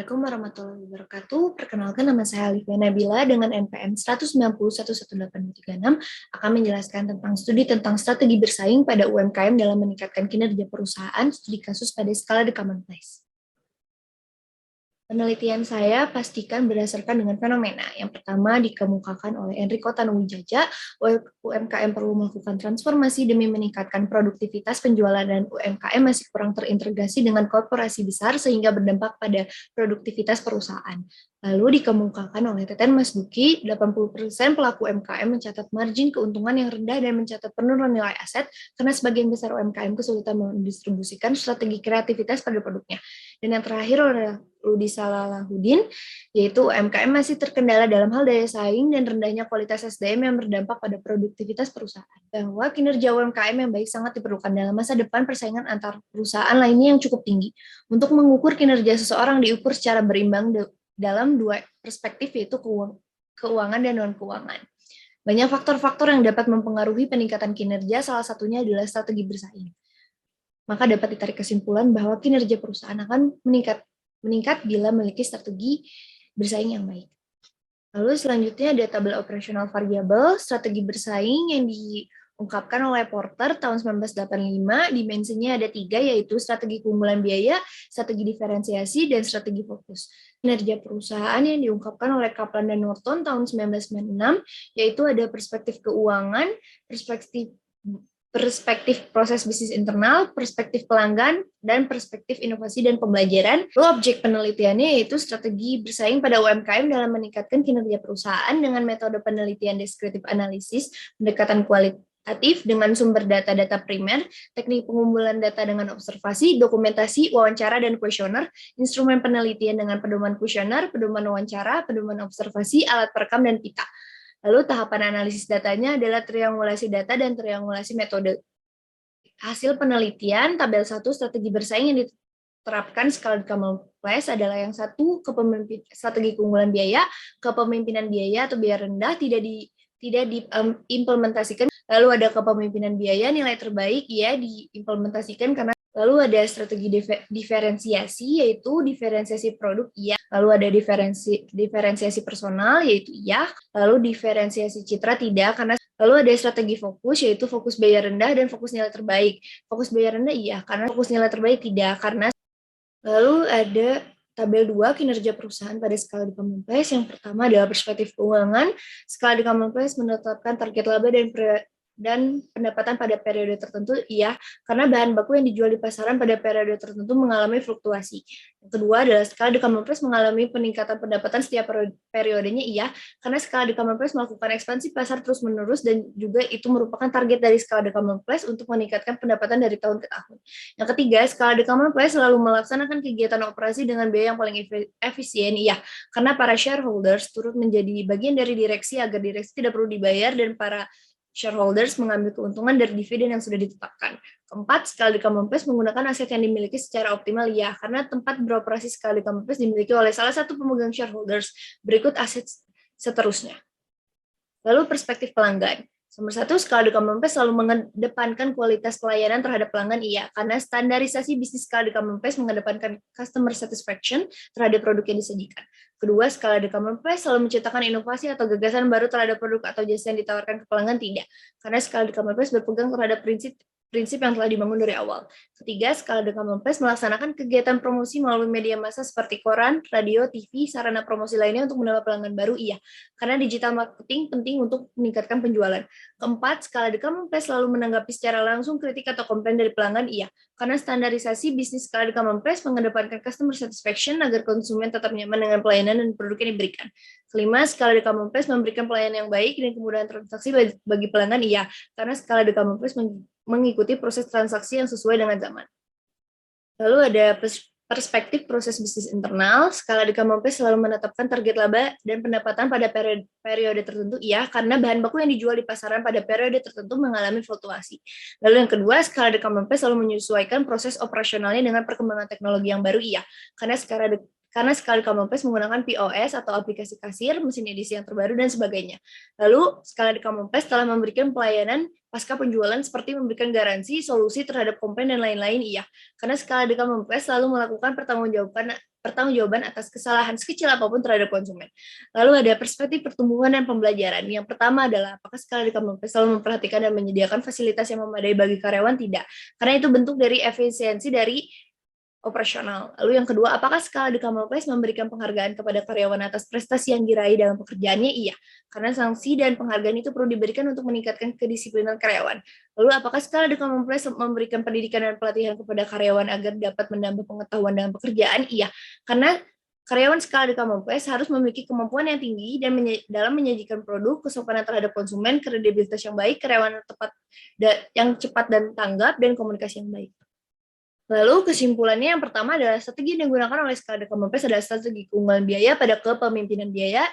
Assalamualaikum warahmatullahi wabarakatuh. Perkenalkan, nama saya Alifia Nabila dengan NPM 190111836 akan menjelaskan tentang studi tentang strategi bersaing pada UMKM dalam meningkatkan kinerja perusahaan, studi kasus pada skala The Commonplace. Penelitian saya pastikan berdasarkan dengan fenomena. Yang pertama dikemukakan oleh Enrico Tanuwijaya, UMKM perlu melakukan transformasi demi meningkatkan produktivitas penjualan dan UMKM masih kurang terintegrasi dengan korporasi besar sehingga berdampak pada produktivitas perusahaan. Lalu dikemukakan oleh Teten Masduki, 80% pelaku UMKM mencatat margin keuntungan yang rendah dan mencatat penurunan nilai aset karena sebagian besar UMKM kesulitan mendistribusikan strategi kreativitas pada produknya. Dan yang terakhir oleh Rudi Salahuddin, yaitu UMKM masih terkendala dalam hal daya saing dan rendahnya kualitas SDM yang berdampak pada produktivitas perusahaan. Bahwa kinerja UMKM yang baik sangat diperlukan dalam masa depan persaingan antar perusahaan lainnya yang cukup tinggi. Untuk mengukur kinerja seseorang diukur secara berimbang dalam dua perspektif, yaitu keuangan dan non-keuangan. Banyak faktor-faktor yang dapat mempengaruhi peningkatan kinerja, salah satunya adalah strategi bersaing. Maka dapat ditarik kesimpulan bahwa kinerja perusahaan akan meningkat bila memiliki strategi bersaing yang baik. Lalu selanjutnya ada tabel operational variable, strategi bersaing yang diungkapkan oleh Porter tahun 1985, dimensinya ada 3, yaitu strategi keunggulan biaya, strategi diferensiasi, dan strategi fokus. Kinerja perusahaan yang diungkapkan oleh Kaplan dan Norton tahun 1996, yaitu ada perspektif keuangan, perspektif proses bisnis internal, perspektif pelanggan, dan perspektif inovasi dan pembelajaran. Lalu objek penelitiannya yaitu strategi bersaing pada UMKM dalam meningkatkan kinerja perusahaan dengan metode penelitian deskriptif analisis, pendekatan kualitatif dengan sumber data-data primer, teknik pengumpulan data dengan observasi, dokumentasi, wawancara, dan kuesioner, instrumen penelitian dengan pedoman kuesioner, pedoman wawancara, pedoman observasi, alat perekam, dan pita. Lalu tahapan analisis datanya adalah triangulasi data dan triangulasi metode. Hasil penelitian, tabel 1 strategi bersaing yang diterapkan skala The Commonplace adalah yang satu, strategi keunggulan biaya, kepemimpinan biaya atau biaya rendah tidak diimplementasikan. Lalu ada kepemimpinan biaya, nilai terbaik ya diimplementasikan karena. Lalu ada strategi diferensiasi, yaitu diferensiasi produk, iya. Lalu ada diferensiasi personal, yaitu iya. Lalu diferensiasi citra, tidak. Lalu ada strategi fokus, yaitu fokus biaya rendah dan fokus nilai terbaik. Fokus biaya rendah, iya. Karena fokus nilai terbaik, tidak. Lalu ada tabel 2, kinerja perusahaan pada skala The Commonplace. Yang pertama adalah perspektif keuangan. Skala The Commonplace menetapkan target laba dan pendapatan pada periode tertentu, iya, karena bahan baku yang dijual di pasaran pada periode tertentu mengalami fluktuasi. Yang kedua adalah skala The Commonplace mengalami peningkatan pendapatan setiap periodenya, iya, karena skala The Commonplace melakukan ekspansi pasar terus-menerus dan juga itu merupakan target dari skala The Commonplace untuk meningkatkan pendapatan dari tahun ke tahun. Yang ketiga, skala The Commonplace selalu melaksanakan kegiatan operasi dengan biaya yang paling efisien, iya, karena para shareholders turut menjadi bagian dari direksi agar direksi tidak perlu dibayar dan para shareholders mengambil keuntungan dari dividen yang sudah ditetapkan. Keempat, skala The Commonplace menggunakan aset yang dimiliki secara optimal, ya, karena tempat beroperasi skala The Commonplace dimiliki oleh salah satu pemegang shareholders. Berikut aset seterusnya. Lalu perspektif pelanggan. Nomor 1, skala The Commonplace selalu mengedepankan kualitas pelayanan terhadap pelanggan, iya, karena standarisasi bisnis skala The Commonplace mengedepankan customer satisfaction terhadap produk yang disajikan. Kedua, skala The Commonplace selalu menciptakan inovasi atau gagasan baru terhadap produk atau jasa yang ditawarkan ke pelanggan, tidak, karena skala The Commonplace berpegang terhadap prinsip yang telah dibangun dari awal. Ketiga, skala The Commonplace melaksanakan kegiatan promosi melalui media massa seperti koran, radio, TV, sarana promosi lainnya untuk menambah pelanggan baru, iya, karena digital marketing penting untuk meningkatkan penjualan. Keempat, skala The Commonplace selalu menanggapi secara langsung kritik atau komplain dari pelanggan, iya, karena standarisasi bisnis skala The Commonplace mengedepankan customer satisfaction agar konsumen tetap nyaman dengan pelayanan dan produk yang diberikan. Kelima, skala The Commonplace memberikan pelayanan yang baik dan kemudahan transaksi bagi pelanggan, iya, karena skala The Commonplace mengikuti proses transaksi yang sesuai dengan zaman. Lalu ada perspektif proses bisnis internal. Skala The Commonplace selalu menetapkan target laba dan pendapatan pada periode tertentu, iya, karena bahan baku yang dijual di pasaran pada periode tertentu mengalami fluktuasi. Lalu yang kedua, skala The Commonplace selalu menyesuaikan proses operasionalnya dengan perkembangan teknologi yang baru, iya, karena skala The Commonplace menggunakan POS atau aplikasi kasir, mesin edisi yang terbaru, dan sebagainya. Lalu, skala The Commonplace telah memberikan pelayanan pasca penjualan seperti memberikan garansi, solusi terhadap komplain, dan lain-lain, iya. Karena skala The Commonplace selalu melakukan pertanggungjawaban pertanggungjawaban atas kesalahan sekecil apapun terhadap konsumen. Lalu ada perspektif pertumbuhan dan pembelajaran. Yang pertama adalah apakah skala di Kemenpes selalu memperhatikan dan menyediakan fasilitas yang memadai bagi karyawan? Tidak. Karena itu bentuk dari efisiensi dari operasional. Lalu yang kedua, apakah skala di Kemenpes memberikan penghargaan kepada karyawan atas prestasi yang diraih dalam pekerjaannya? Iya, karena sanksi dan penghargaan itu perlu diberikan untuk meningkatkan kedisiplinan karyawan. Lalu apakah skala di Kemenpes memberikan pendidikan dan pelatihan kepada karyawan agar dapat menambah pengetahuan dalam pekerjaan? Iya, karena karyawan skala di Kemenpes harus memiliki kemampuan yang tinggi dan dalam menyajikan produk, kesopanan terhadap konsumen, kredibilitas yang baik, karyawan yang cepat dan tanggap, dan komunikasi yang baik. Lalu kesimpulannya yang pertama adalah strategi yang digunakan oleh skala Kemenpes adalah strategi keunggulan biaya pada kepemimpinan biaya,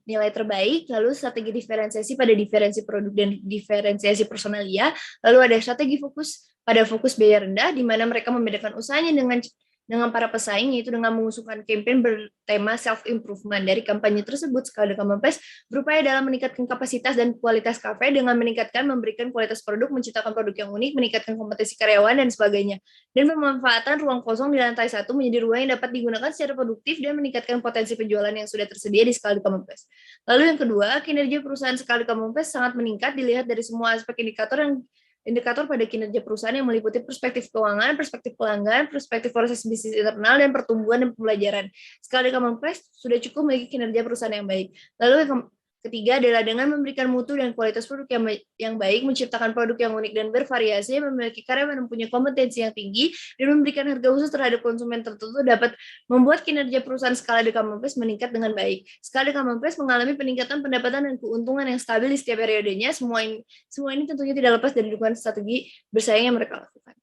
nilai terbaik, lalu strategi diferensiasi pada diferensi produk dan diferensiasi personalia, lalu ada strategi fokus biaya rendah, di mana mereka membedakan usahanya dengan para pesaing, yaitu dengan mengusungkan campaign bertema self-improvement. Dari kampanye tersebut, skala Kemenpes berupaya dalam meningkatkan kapasitas dan kualitas kafe dengan memberikan kualitas produk, menciptakan produk yang unik, meningkatkan kompetensi karyawan, dan sebagainya. Dan pemanfaatan ruang kosong di lantai 1 menjadi ruang yang dapat digunakan secara produktif dan meningkatkan potensi penjualan yang sudah tersedia di skala Kemenpes. Lalu yang kedua, kinerja perusahaan skala Kemenpes sangat meningkat dilihat dari semua aspek indikator pada kinerja perusahaan yang meliputi perspektif keuangan, perspektif pelanggan, perspektif proses bisnis internal, dan pertumbuhan dan pembelajaran. Skala Kemenpes sudah cukup memiliki kinerja perusahaan yang baik. Lalu yang ketiga adalah dengan memberikan mutu dan kualitas produk yang baik, menciptakan produk yang unik dan bervariasi, memiliki karyawan yang punya kompetensi yang tinggi, dan memberikan harga khusus terhadap konsumen tertentu dapat membuat kinerja perusahaan skala Kemenpes meningkat dengan baik. Skala Kemenpes mengalami peningkatan pendapatan dan keuntungan yang stabil di setiap periodenya. Semua ini tentunya tidak lepas dari dukungan strategi bersaing yang mereka lakukan.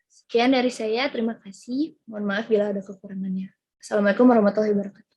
Sekian dari saya, terima kasih. Mohon maaf bila ada kekurangannya. Assalamualaikum warahmatullahi wabarakatuh.